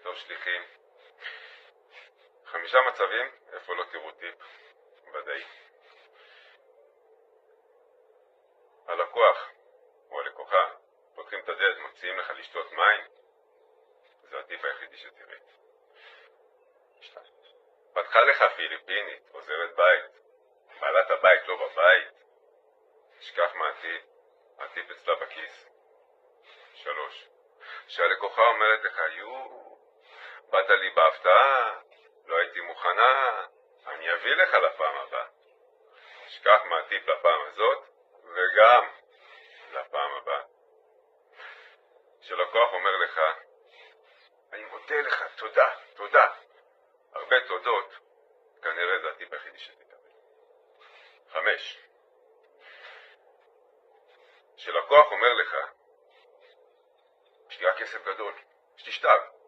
בתור שליחים. 5 מצבים איפה לא תראו טיפ ודאי. הלקוח או הלקוחה פותחים את הדלת, מציעים לך לשתות מים, זה הטיפ היחידי שתראי. פתחה לך פיליפינית, עוזרת בית, בעלת הבית לא בבית, תשכח מהטיפ, הטיפ אצלה בכיס. 3. שהלקוחה אומרת לך, באת לי בהפתעה, לא הייתי מוכנה, אני אביא לך לפעם הבאה. תשכח מהטיפ לפעם הזאת, וגם לפעם הבאה. שלקוח אומר לך, אני מודה לך, תודה. הרבה תודות, כנראה זה הטיפ היחידי שתקבל. 5. שלקוח אומר לך, יש לי רק כסף גדול, שתשתג.